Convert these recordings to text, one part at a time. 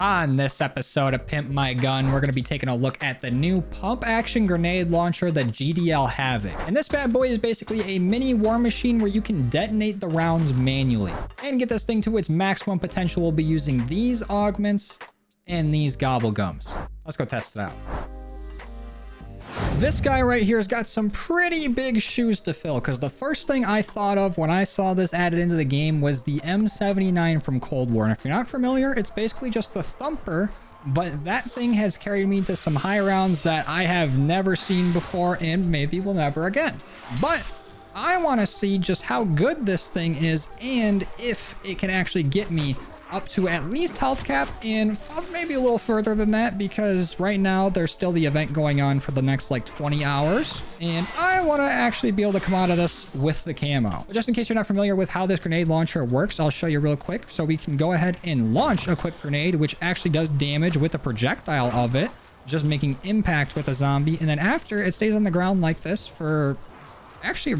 On this episode of Pimp My Gun, we're going to be taking a look at the new pump action grenade launcher, the GDL Havoc. And this bad boy is basically a mini war machine where you can detonate the rounds manually. And get this thing to its maximum potential, we'll be using these augments and these gobble gums. Let's go test it out. This guy right here has got some pretty big shoes to fill, because the first thing I thought of when I saw this added into the game was the M79 from Cold War. And if you're not familiar, it's basically just the thumper, but that thing has carried me to some high rounds that I have never seen before and maybe will never again. But I want to see just how good this thing is and if it can actually get me up to at least health cap and maybe a little further than that, because right now there's still the event going on for the next like 20 hours and I want to actually be able to come out of this with the camo. But just in case you're not familiar with how this grenade launcher works, I'll show you real quick. So we can go ahead and launch a quick grenade, which actually does damage with the projectile of it, just making impact with a zombie, and then after it stays on the ground like this for actually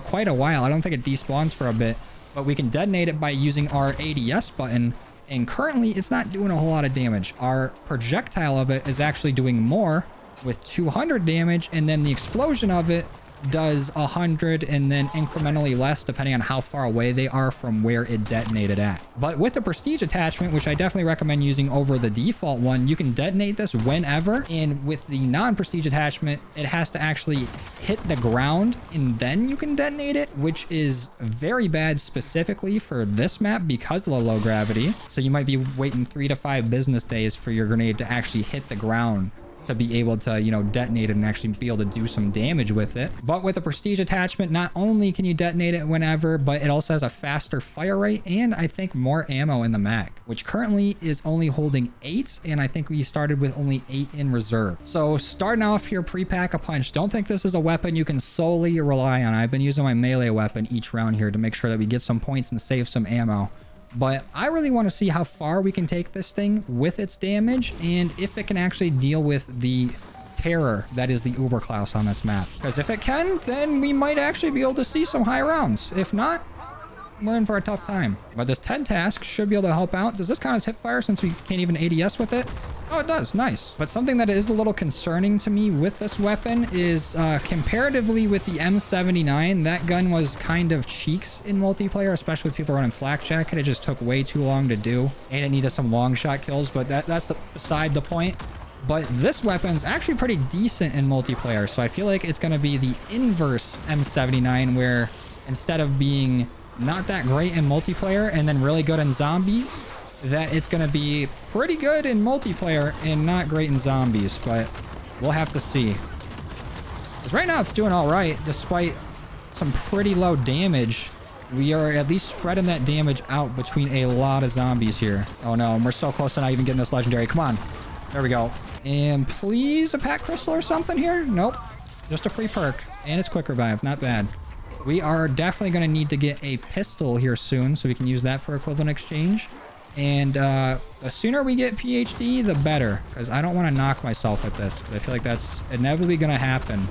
quite a while. I don't think it despawns for a bit, but we can detonate it by using our ADS button, and currently it's not doing a whole lot of damage. Our projectile of it is actually doing more with 200 damage, and then the explosion of it does 100 and then incrementally less depending on how far away they are from where it detonated at. But with the prestige attachment, which I definitely recommend using over the default one, you can detonate this whenever, and with the non-prestige attachment it has to actually hit the ground and then you can detonate it, which is very bad specifically for this map because of the low gravity. So you might be waiting 3 to 5 business days for your grenade to actually hit the ground to be able to, you know, detonate it and actually be able to do some damage with it. But with the prestige attachment, not only can you detonate it whenever, but it also has a faster fire rate and I think more ammo in the mag, which currently is only holding 8, and I think we started with only 8 in reserve. So starting off here, pre-pack a punch. Don't think this is a weapon you can solely rely on. I've been using my melee weapon each round here to make sure that we get some points and save some ammo. But I really want to see how far we can take this thing with its damage and if it can actually deal with the terror that is the Uber Claus on this map. Because if it can, then we might actually be able to see some high rounds. If not, we're in for a tough time. But this TED task should be able to help out. Does this count as hip fire since we can't even ADS with it? Oh, it does. Nice. But something that is a little concerning to me with this weapon is comparatively with the M79, that gun was kind of cheeks in multiplayer, especially with people running flak jacket. It just took way too long to do, and it needed some long shot kills, but that's beside the point. But this weapon's actually pretty decent in multiplayer, so I feel like it's going to be the inverse M79, where instead of being not that great in multiplayer and then really good in zombies, that it's going to be pretty good in multiplayer and not great in zombies. But we'll have to see, because right now it's doing all right despite some pretty low damage. We are at least spreading that damage out between a lot of zombies here. Oh no, and we're so close to not even getting this legendary. Come on, there we go. And please a pack crystal or something here. Nope, just a free perk, and it's quick revive. Not bad. We are definitely going to need to get a pistol here soon, so we can use that for equivalent exchange. And the sooner we get PhD, the better, because I don't want to knock myself with this, because I feel like that's inevitably going to happen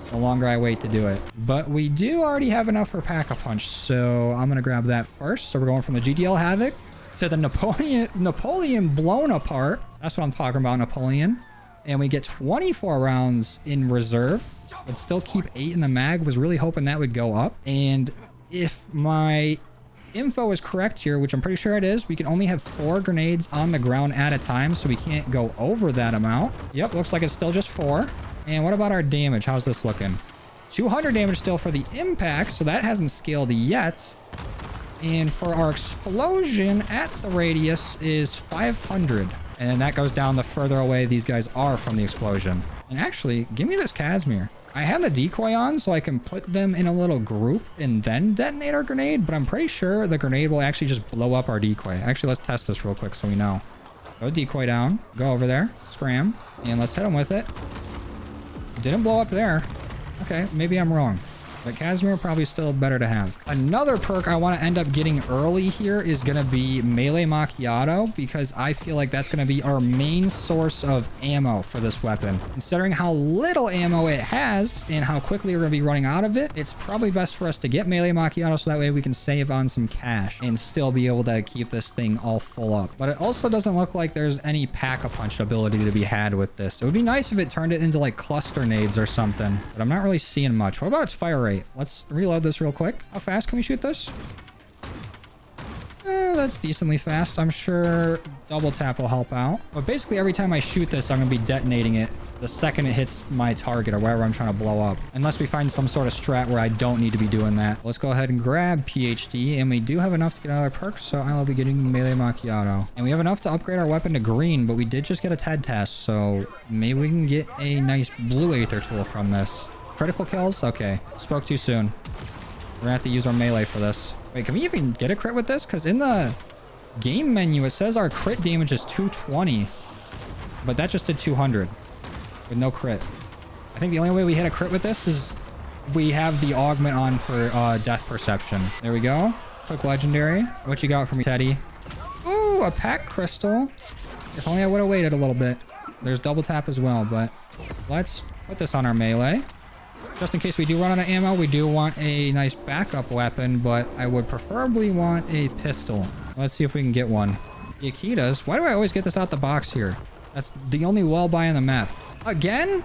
the longer I wait to do it. But we do already have enough for Pack-a-Punch, so I'm going to grab that first. So we're going from the GDL Havoc to the Napoleon blown apart. That's what I'm talking about, Napoleon. And we get 24 rounds in reserve, but still keep 8 in the mag. Was really hoping that would go up. And if my info is correct here, which I'm pretty sure it is, we can only have 4 grenades on the ground at a time, so we can't go over that amount. Yep, looks like it's still just 4. And what about our damage? How's this looking? 200 damage still for the impact, so that hasn't scaled yet. And for our explosion at the radius is 500. And that goes down the further away these guys are from the explosion. And actually, give me this Casimir. I have the decoy on so I can put them in a little group and then detonate our grenade, but I'm pretty sure the grenade will actually just blow up our decoy. Actually, let's test this real quick so we know. Go decoy down, go over there, scram, and let's hit him with it. Didn't blow up there. Okay, maybe I'm wrong. But Casimir probably still better to have. Another perk I want to end up getting early here is going to be Melee Macchiato, because I feel like that's going to be our main source of ammo for this weapon. Considering how little ammo it has and how quickly we're going to be running out of it, it's probably best for us to get Melee Macchiato so that way we can save on some cash and still be able to keep this thing all full up. But it also doesn't look like there's any pack-a-punch ability to be had with this. It would be nice if it turned it into like cluster nades or something, but I'm not really seeing much. What about its fire rate? Let's reload this real quick. How fast can we shoot this? That's decently fast. I'm sure double tap will help out. But basically every time I shoot this, I'm going to be detonating it the second it hits my target or wherever I'm trying to blow up. Unless we find some sort of strat where I don't need to be doing that. Let's go ahead and grab PhD. And we do have enough to get another perk, so I will be getting Melee Macchiato. And we have enough to upgrade our weapon to green, but we did just get a TED test, so maybe we can get a nice blue Aether tool from this. Critical kills? Okay. Spoke too soon. We're gonna have to use our melee for this. Wait, can we even get a crit with this? Because in the game menu, it says our crit damage is 220. But that just did 200. With no crit. I think the only way we hit a crit with this is if we have the augment on for death perception. There we go. Quick legendary. What you got for me, Teddy? Ooh, a pack crystal. If only I would have waited a little bit. There's double tap as well, but let's put this on our melee. Just in case we do run out of ammo, we do want a nice backup weapon, but I would preferably want a pistol. Let's see if we can get one. Yakitas. Why do I always get this out the box here? That's the only wall buy on the map. Again?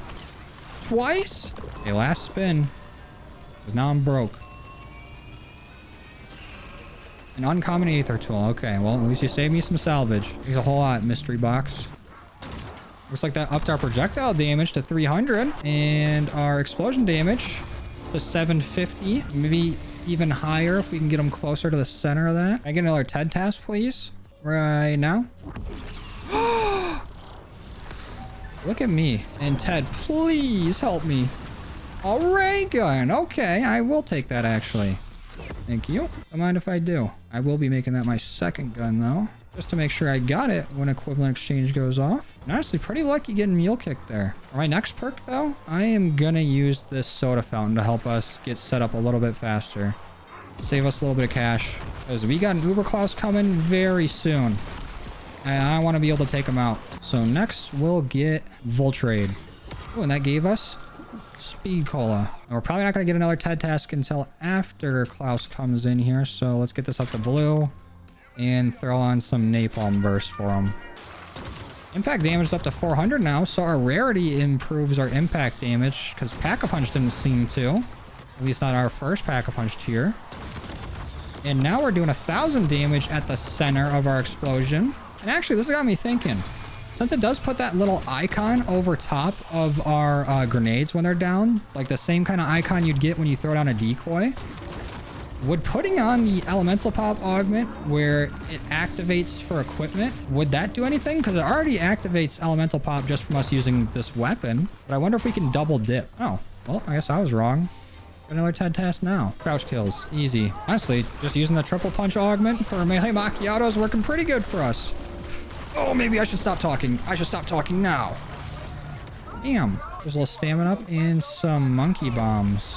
Twice? Okay, last spin. Because now I'm broke. An uncommon Aether tool. Okay, well, at least you saved me some salvage. There's a whole lot, mystery box. Looks like that upped our projectile damage to 300 and our explosion damage to 750. Maybe even higher if we can get them closer to the center of that. Can I get another TED task, please? Right now. Look at me. And Ted, please help me. A ray gun. Okay, I will take that actually. Thank you. Don't mind if I do. I will be making that my second gun though. Just to make sure I got it when equivalent exchange goes off. And honestly, pretty lucky getting mule kick there. For my next perk though, I am gonna use this soda fountain to help us get set up a little bit faster. Save us a little bit of cash. Because we got an Uber Claus coming very soon. And I want to be able to take him out. So next we'll get Voltrade. Oh, and that gave us Speed Cola. And we're probably not going to get another TED task until after Claus comes in here. So let's get this up to blue. And throw on some Napalm Burst for him. Impact damage is up to 400 now. So our rarity improves our impact damage. Because Pack-a-Punch didn't seem to. At least not our first Pack-a-Punch tier. And now we're doing 1,000 damage at the center of our explosion. And actually, this got me thinking. Since it does put that little icon over top of our grenades when they're down, like the same kind of icon you'd get when you throw down a decoy, would putting on the elemental pop augment where it activates for equipment, would that do anything? Because it already activates elemental pop just from us using this weapon. But I wonder if we can double dip. Oh, well, I guess I was wrong. Another TED task now. Crouch kills. Easy. Honestly, just using the triple punch augment for Melee Macchiato is working pretty good for us. Oh, maybe I should stop talking. I should stop talking now. Damn. There's a little stamina up and some monkey bombs.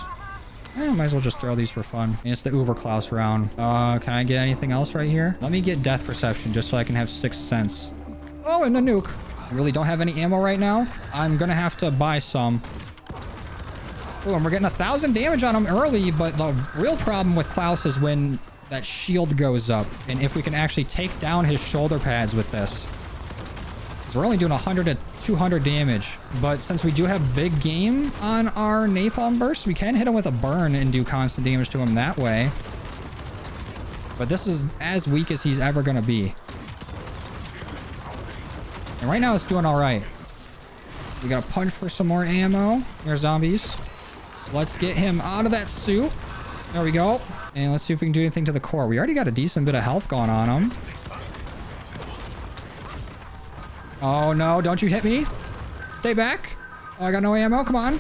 Might as well just throw these for fun. And it's the Uber Claus round. Can I get anything else right here? Let me get death perception just so I can have 6th sense. Oh, and a nuke. I really don't have any ammo right now. I'm gonna have to buy some. Oh, and we're getting 1,000 damage on him early, but the real problem with Claus is when that shield goes up, and if we can actually take down his shoulder pads with this. So we're only doing 100 to 200 damage, but since we do have big game on our napalm burst, we can hit him with a burn and do constant damage to him that way. But this is as weak as he's ever going to be. And right now it's doing all right. We got to punch for some more ammo. Here's zombies. Let's get him out of that suit. There we go. And let's see if we can do anything to the core. We already got a decent bit of health going on him. Oh, no. Don't you hit me. Stay back. Oh, I got no ammo. Come on.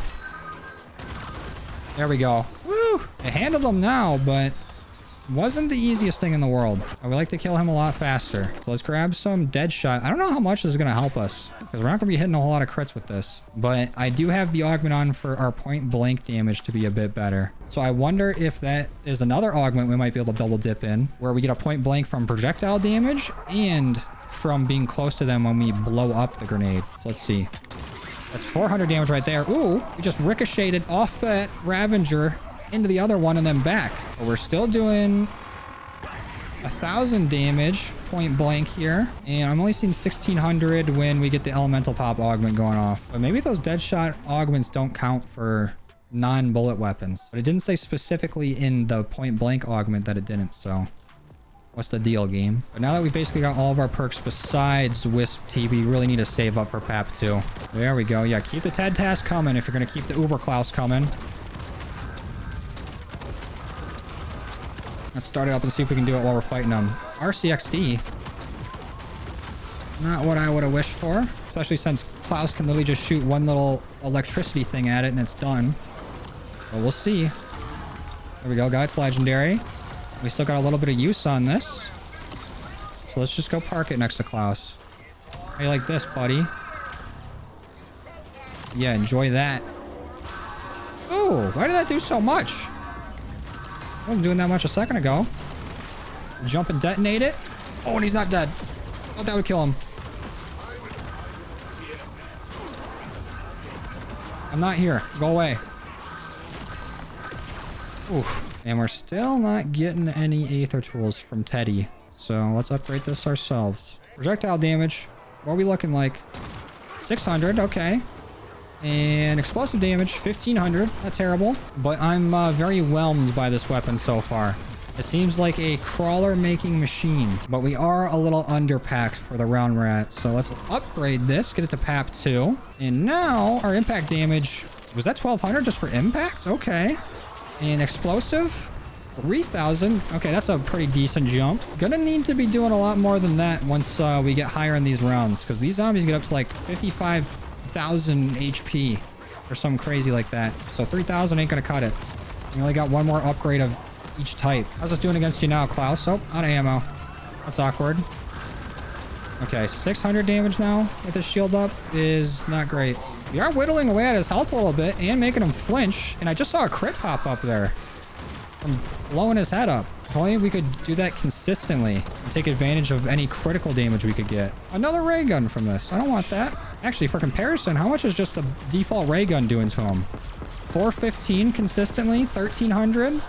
There we go. Woo. It handled him now, but Wasn't the easiest thing in the world. I would like to kill him a lot faster. So let's grab some dead shot. I don't know how much this is going to help us because we're not going to be hitting a whole lot of crits with this. But I do have the augment on for our point blank damage to be a bit better. So I wonder if that is another augment we might be able to double dip in where we get a point blank from projectile damage and from being close to them when we blow up the grenade. So let's see. That's 400 damage right there. Ooh, we just ricocheted off that Ravager into the other one and then back. But we're still doing 1,000 damage point blank here. And I'm only seeing 1,600 when we get the elemental pop augment going off. But maybe those dead shot augments don't count for non-bullet weapons. But it didn't say specifically in the point blank augment that it didn't. So what's the deal, game? But now that we basically got all of our perks besides Wisp T, we really need to save up for PAP 2. There we go. Yeah, keep the TED task coming if you're going to keep the Uber Claus coming. Let's start it up and see if we can do it while we're fighting them. RCXD. Not what I would have wished for. Especially since Claus can literally just shoot one little electricity thing at it and it's done. But we'll see. There we go. Got its legendary. We still got a little bit of use on this. So let's just go park it next to Claus. How you like this, buddy? Yeah, enjoy that. Oh, why did that do so much? I wasn't doing that much a second ago. Jump and detonate it. Oh, and he's not dead. Oh, that would kill him. I'm not here. Go away. Oof. And we're still not getting any Aether tools from Teddy. So let's upgrade this ourselves. Projectile damage. What are we looking like? 600. Okay. And explosive damage, 1,500. Not terrible. But I'm very whelmed by this weapon so far. It seems like a crawler-making machine. But we are a little underpacked for the round we're at. So let's upgrade this. Get it to PAP 2. And now our impact damage... Was that 1,200 just for impact? Okay. And explosive... 3,000. Okay, that's a pretty decent jump. Gonna need to be doing a lot more than that once we get higher in these rounds. Because these zombies get up to like 55,000 HP. Or something crazy like that. So 3,000 ain't gonna cut it. We only got one more upgrade of each type. How's this doing against you now, Claus? Oh, out of ammo. That's awkward. Okay, 600 damage now with his shield up is not great. We are whittling away at his health a little bit and making him flinch. And I just saw a crit pop up there. From blowing his head up. If only we could do that consistently and take advantage of any critical damage we could get. Another ray gun from this. I don't want that. Actually, for comparison, how much is just the default ray gun doing to him? 415 consistently, 1,300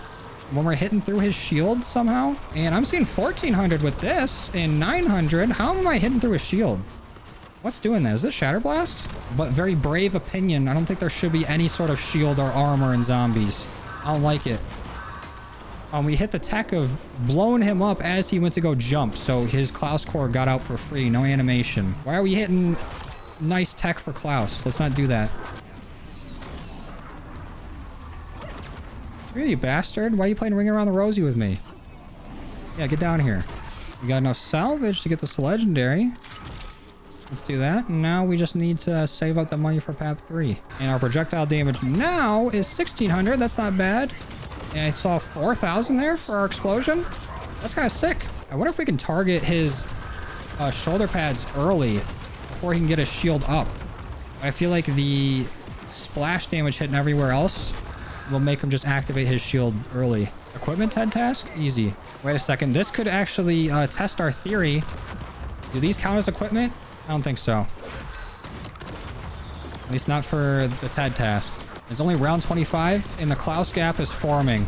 when we're hitting through his shield somehow. And I'm seeing 1,400 with this and 900. How am I hitting through his shield? What's doing that? Is this Shatter Blast? But very brave opinion. I don't think there should be any sort of shield or armor in zombies. I don't like it. We hit the tech of blowing him up as he went to go jump. So his Claus core got out for free. No animation. Why are we hitting nice tech for Claus? Let's not do that. Really, you bastard? Why are you playing Ring Around the Rosie with me? Yeah, get down here. We got enough salvage to get this to legendary. Let's do that. And now we just need to save up the money for PAP 3. And our projectile damage now is 1,600. That's not bad. And I saw 4,000 there for our explosion. That's kind of sick. I wonder if we can target his shoulder pads early before he can get his shield up. I feel like the splash damage hitting everywhere else will make him just activate his shield early. Equipment TED task? Easy. Wait a second. This could actually test our theory. Do these count as equipment? I don't think so. At least not for the TED task. It's only round 25 and the Claus gap is forming.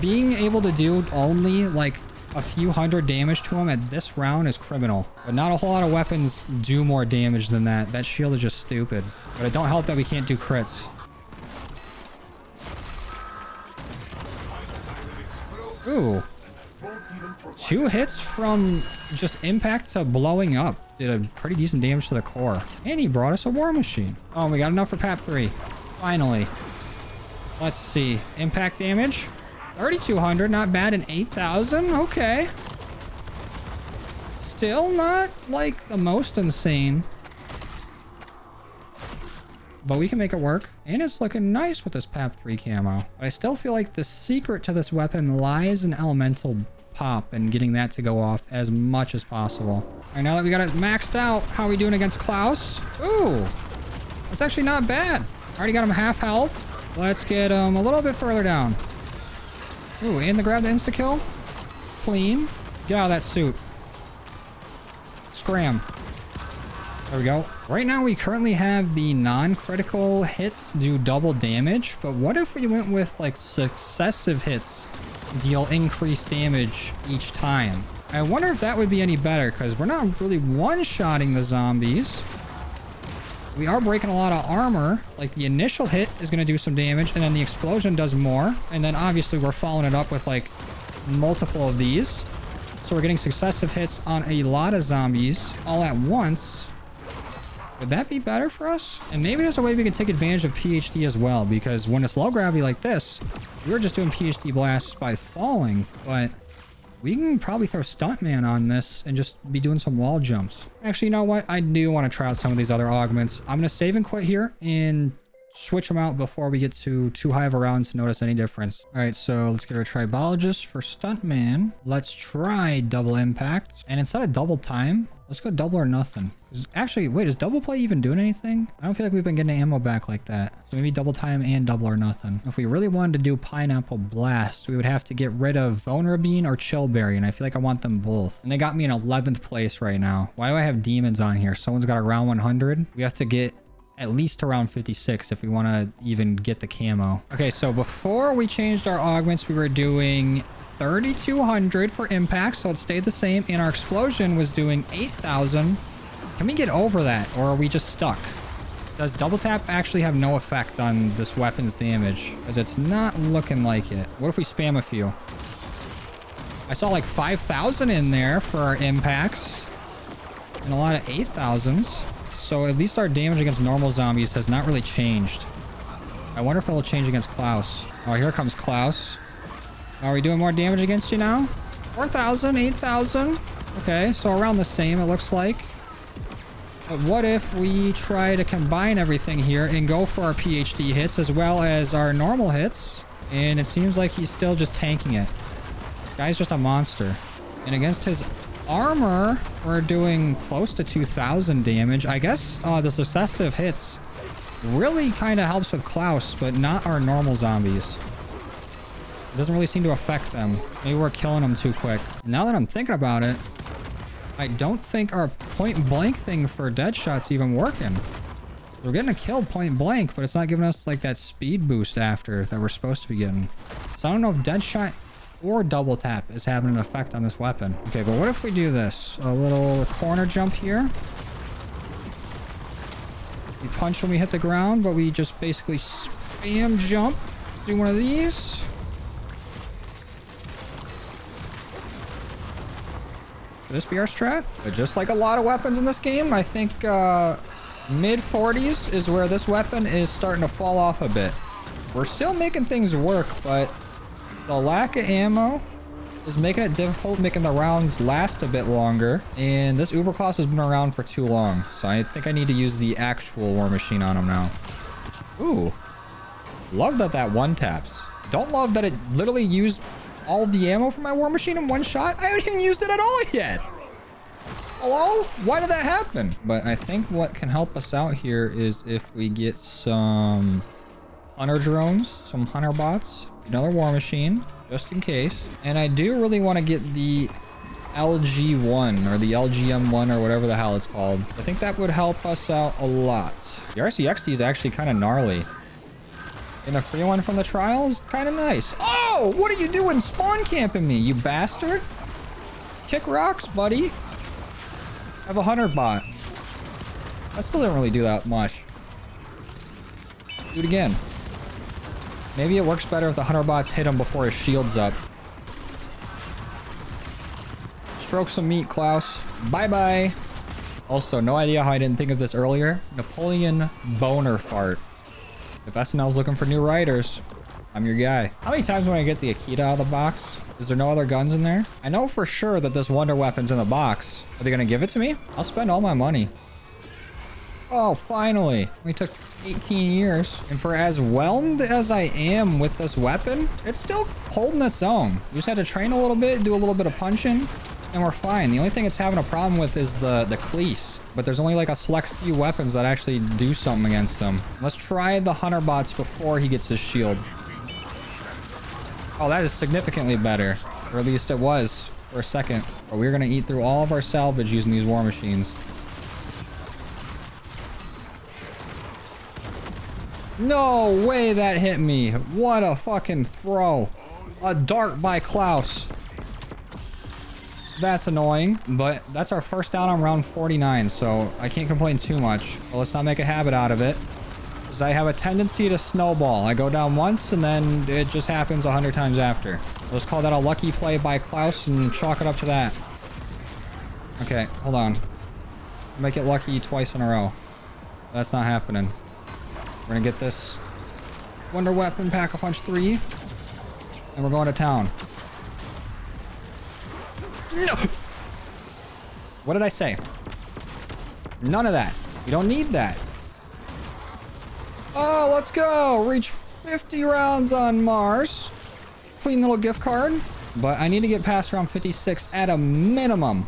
Being able to do only like a few hundred damage to him at this round is criminal. But not a whole lot of weapons do more damage than that. That shield is just stupid. But it don't help that we can't do crits. Ooh. 2 hits from just impact to blowing up. Did a pretty decent damage to the core. And he brought us a war machine. Oh, we got enough for PAP 3. Finally. Let's see. Impact damage. 3,200. Not bad. And 8,000. Okay. Still not like the most insane. but we can make it work. And it's looking nice with this PAP 3 camo. But I still feel like the secret to this weapon lies in elemental pop and getting that to go off as much as possible. All right, now that we got it maxed out, how are we doing against Claus? Ooh, that's actually not bad. Already got him half health. Let's get him a little bit further down. Ooh, and the grab the insta-kill. Clean. Get out of that suit. Scram. There we go. Right now, we currently have the non-critical hits do double damage, but what if we went with like successive hits deal increased damage each time? I wonder if that would be any better, because we're not really one-shotting the zombies. We are breaking a lot of armor. Like the initial hit is going to do some damage, and then the explosion does more. And then obviously we're following it up with like multiple of these. So we're getting successive hits on a lot of zombies all at once. Would that be better for us? And maybe there's a way we can take advantage of PhD as well, because when it's low gravity like this, we were just doing PhD blasts by falling, but we can probably throw Stuntman on this and just be doing some wall jumps. Actually, you know what? I do want to try out some of these other augments. I'm going to save and quit here and switch them out before we get to too high of a round to notice any difference. All right, so let's get our Tribologist for Stuntman. Let's try double impact. And instead of double time, let's go double or nothing. Actually, wait, is double play even doing anything? I don't feel like we've been getting ammo back like that. So maybe double time and double or nothing. If we really wanted to do Pineapple Blast, we would have to get rid of Vulnerabine or Chillberry, and I feel like I want them both. And they got me in 11th place right now. Why do I have demons on here? Someone's got around 100. We have to get at least around 56 if we want to even get the camo. Okay, so before we changed our augments, we were doing 3,200 for impact, so it stayed the same, and our explosion was doing 8,000. Can we get over that, or are we just stuck? Does double tap actually have no effect on this weapon's damage? Because it's not looking like it. What if we spam a few? I saw like 5,000 in there for our impacts and a lot of 8,000s. So at least our damage against normal zombies has not really changed. I wonder if it'll change against Claus. Oh, here comes Claus. Are we doing more damage against you now? 4,000, 8,000. Okay, so around the same, it looks like. But what if we try to combine everything here and go for our PhD hits as well as our normal hits? And it seems like he's still just tanking it. Guy's just a monster. And against his armor, we're doing close to 2,000 damage. I guess the successive hits really kind of helps with Claus, but not our normal zombies. It doesn't really seem to affect them. Maybe we're killing them too quick. And now that I'm thinking about it, I don't think our point blank thing for dead shot's even working. We're getting a kill point blank, but it's not giving us like that speed boost after that we're supposed to be getting. So I don't know if dead shot or double tap is having an effect on this weapon. Okay, but what if we do this? A little corner jump here. We punch when we hit the ground, but we just basically spam jump. Do one of these. Could this be our strat? But just like a lot of weapons in this game, I think mid 40s is where this weapon is starting to fall off a bit. We're still making things work, but the lack of ammo is making it difficult, making the rounds last a bit longer. And this Uber Claus has been around for too long. So I think I need to use the actual war machine on him now. Ooh. Love that that one taps. Don't love that it literally used all of the ammo for my war machine in one shot. I haven't even used it at all yet. Hello? Why did that happen? But I think what can help us out here is if we get some hunter drones, some hunter bots, another war machine, just in case. And I do really want to get the LG1 or the LGM1 or whatever the hell it's called. I think that would help us out a lot. The RCXD is actually kind of gnarly. And a free one from the trials, kind of nice. Oh, what are you doing spawn camping me, you bastard? Kick rocks, buddy. I have a hunter bot. That still didn't really do that much. Do it again. Maybe it works better if the hunter bots hit him before his shield's up. Stroke some meat, Claus. Bye-bye. Also, no idea how I didn't think of this earlier. Napoleon boner fart. If SNL's looking for new writers, I'm your guy. How many times when I get the Akita out of the box? Is there no other guns in there? I know for sure that this wonder weapon's in the box. Are they gonna give it to me? I'll spend all my money. Oh, finally. We took 18 years. And for as whelmed as I am with this weapon, it's still holding its own. We just had to train a little bit, do a little bit of punching, and we're fine. The only thing it's having a problem with is the Cleese. But there's only like a select few weapons that actually do something against him. Let's try the Hunter bots before he gets his shield. Oh, that is significantly better. Or at least it was for a second. But we're going to eat through all of our salvage using these war machines. No way that hit me. What a fucking throw. A dart by Claus. That's annoying, but that's our first down on round 49, so I can't complain too much. But let's not make a habit out of it, because I have a tendency to snowball. I go down once, and then it just happens 100 times after. Let's call that a lucky play by Claus and chalk it up to that. Okay, hold on. Make it lucky twice in a row. That's not happening. We're gonna get this Wonder Weapon Pack-a-Punch 3, and we're going to town. No. What did I say? None of that. We don't need that. Oh, let's go. Reach 50 rounds on Mars. Clean little gift card. But I need to get past round 56 at a minimum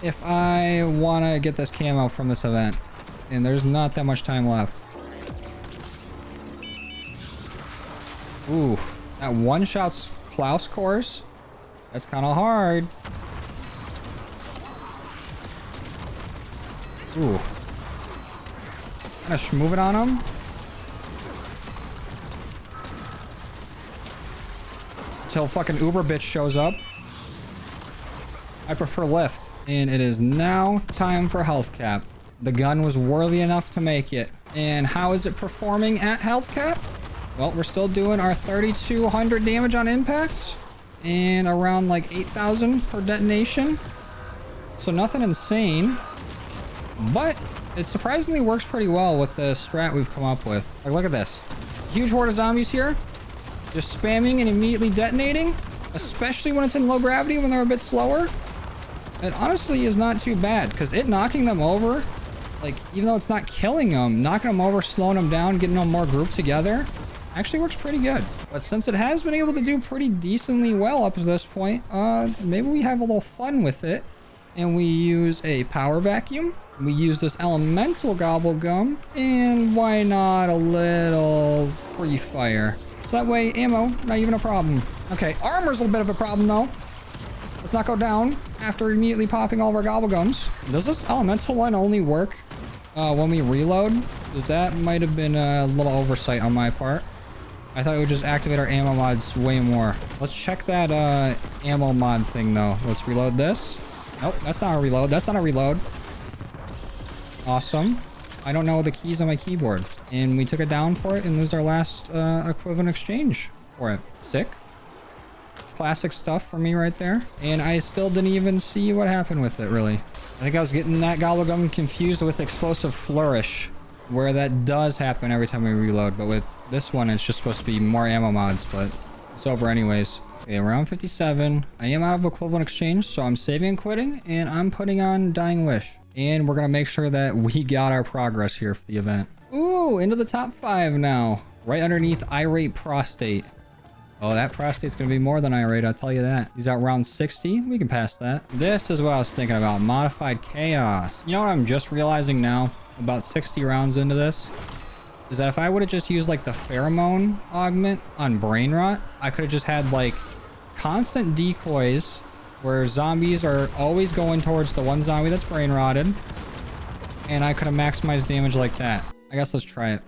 if I want to get this camo from this event. And there's not that much time left. Ooh, that one-shot's Claus course. That's kind of hard. Ooh. Kind of schmoove it on him. Until fucking Uber bitch shows up. I prefer lift. And it is now time for health cap. The gun was worthy enough to make it. And how is it performing at health cap? Well, we're still doing our 3,200 damage on impacts. And around like 8,000 per detonation. So nothing insane. But it surprisingly works pretty well with the strat we've come up with. Like, look at this. Huge horde of zombies here. Just spamming and immediately detonating. Especially when it's in low gravity, when they're a bit slower. It honestly is not too bad. Because it knocking them over, like, even though it's not killing them, knocking them over, slowing them down, getting them more grouped together, actually works pretty good. But since it has been able to do pretty decently well up to this point, maybe we have a little fun with it. And we use a power vacuum. We use this elemental gobble gum. And why not a little free fire? So that way, ammo, not even a problem. Okay, armor's a little bit of a problem though. Let's not go down after immediately popping all of our gobble gums. Does this elemental one only work when we reload? Because that might have been a little oversight on my part. I thought it would just activate our ammo mods way more. Let's check that ammo mod thing though. Let's reload this. Nope, that's not a reload. That's not a reload. Awesome. I don't know the keys on my keyboard. And we took it down for it and lose our last equivalent exchange for it. Sick. Classic stuff for me right there. And I still didn't even see what happened with it, really. I think I was getting that gobble gum confused with explosive flourish, where that does happen every time we reload. But with this one, it's just supposed to be more ammo mods, but it's over anyways. Okay, around 57. I am out of equivalent exchange, so I'm saving and quitting, and I'm putting on Dying Wish. And we're going to make sure that we got our progress here for the event. Ooh, into the top 5 now. Right underneath Irate Prostate. Oh, that prostate's going to be more than Irate, I'll tell you that. He's at round 60. We can pass that. This is what I was thinking about. Modified Chaos. You know what I'm just realizing now, about 60 rounds into this? Is that if I would have just used like the pheromone augment on brain rot, I could have just had like constant decoys where zombies are always going towards the one zombie that's brain rotted. And I could have maximized damage like that. I guess let's try it.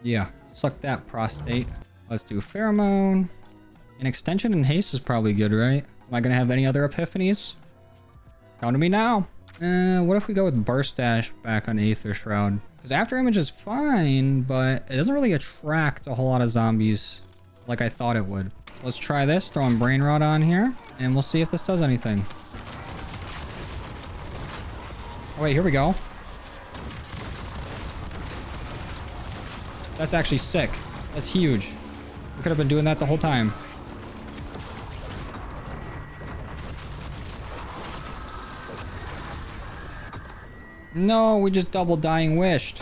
Yeah, suck that prostate. Let's do pheromone. An extension and haste is probably good, right? Am I gonna have any other epiphanies? Come to me now. What if we go with Burst Dash back on Aether Shroud? Because After Image is fine, but it doesn't really attract a whole lot of zombies like I thought it would. Let's try this, throwing Brain Rot on here, and we'll see if this does anything. Oh wait, here we go. That's actually sick. That's huge. We could have been doing that the whole time. No, we just double dying wished.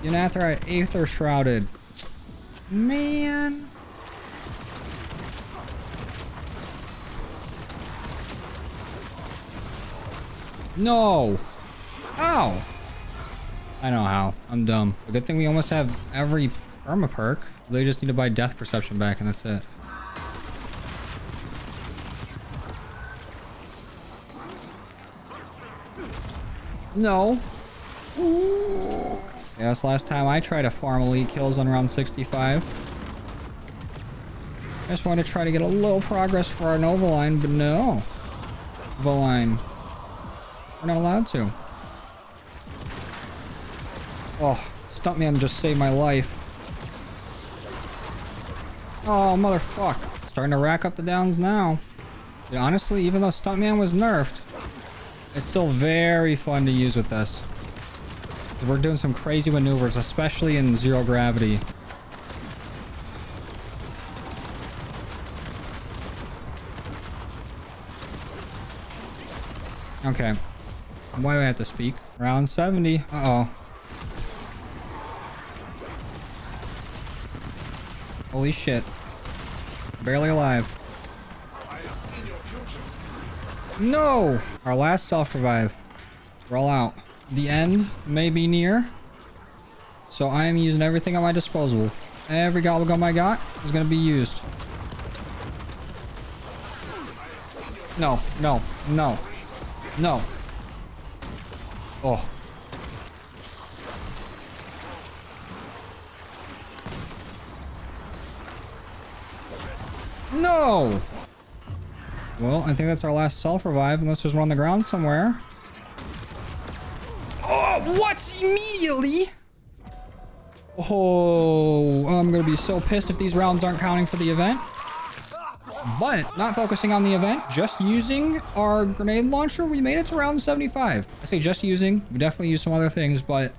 Unauthorized Aether Shrouded. Man. No. Ow. I know how. I'm dumb. A good thing we almost have every perma perk. They just need to buy death perception back and that's it. No. Ooh. Yeah, that's the last time I tried to farm elite kills on round 65. I just wanted to try to get a little progress for our Nova line, but no. Line. We're not allowed to. Oh, Stuntman just saved my life. Oh, motherfuck. Starting to rack up the downs now. Dude, honestly, even though Stuntman was nerfed, it's still very fun to use with this. We're doing some crazy maneuvers, especially in zero gravity. Okay. Why do I have to speak? Round 70. Uh-oh. Holy shit. Barely alive. No! Our last self-revive. We're all out. The end may be near. So I am using everything at my disposal. Every gobblegum I got is going to be used. No, no, no, no. Oh. No! Well, I think that's our last self-revive, unless there's one on the ground somewhere. Oh, what? Immediately? Oh, I'm gonna be so pissed if these rounds aren't counting for the event. But not focusing on the event, just using our grenade launcher, we made it to round 75. I say just using, we definitely used some other things, but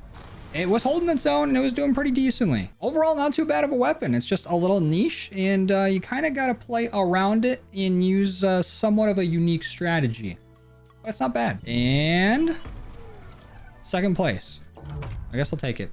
it was holding its own and it was doing pretty decently. Overall, not too bad of a weapon. It's just a little niche and you kind of got to play around it and use somewhat of a unique strategy. But it's not bad. And second place. I guess I'll take it.